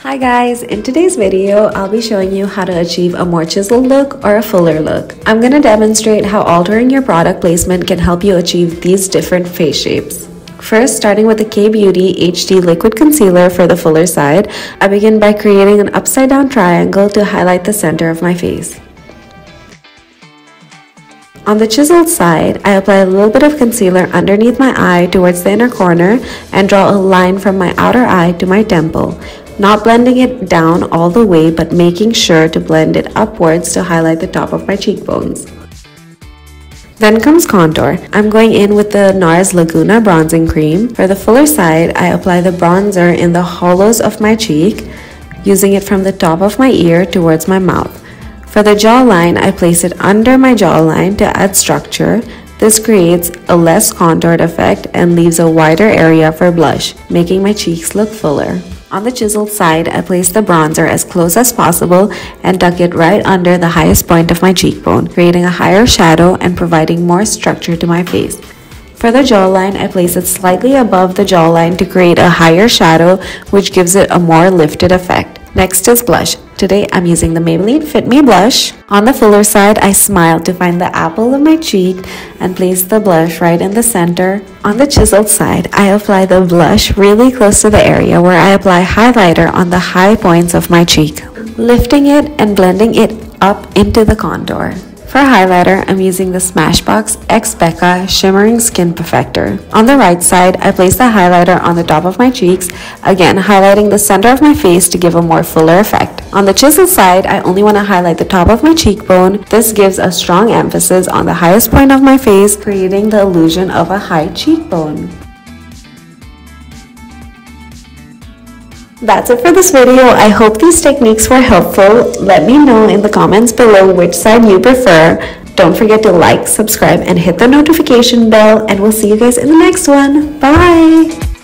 Hi guys, in today's video, I'll be showing you how to achieve a more chiseled look or a fuller look. I'm going to demonstrate how altering your product placement can help you achieve these different face shapes. First, starting with the K-Beauty HD Liquid Concealer for the fuller side, I begin by creating an upside down triangle to highlight the center of my face. On the chiseled side, I apply a little bit of concealer underneath my eye towards the inner corner and draw a line from my outer eye to my temple, not blending it down all the way but making sure to blend it upwards to highlight the top of my cheekbones. Then comes contour. I'm going in with the NARS Laguna Bronzing Cream. For the fuller side, I apply the bronzer in the hollows of my cheek, using it from the top of my ear towards my mouth. For the jawline, I place it under my jawline to add structure. This creates a less contoured effect and leaves a wider area for blush, making my cheeks look fuller. On the chiseled side, I place the bronzer as close as possible and tuck it right under the highest point of my cheekbone, creating a higher shadow and providing more structure to my face. For the jawline, I place it slightly above the jawline to create a higher shadow, which gives it a more lifted effect. Next is blush. Today, I'm using the Maybelline Fit Me Blush. On the fuller side, I smile to find the apple of my cheek and place the blush right in the center. On the chiseled side, I apply the blush really close to the area where I apply highlighter on the high points of my cheek, lifting it and blending it up into the contour. For highlighter, I'm using the Smashbox X Becca Shimmering Skin Perfector. On the right side, I place the highlighter on the top of my cheeks, again highlighting the center of my face to give a more fuller effect. On the chisel side, I only want to highlight the top of my cheekbone. This gives a strong emphasis on the highest point of my face, creating the illusion of a high cheekbone. That's it for this video. I hope these techniques were helpful. Let me know in the comments below which side you prefer. Don't forget to like, subscribe, and hit the notification bell, and we'll see you guys in the next one. Bye!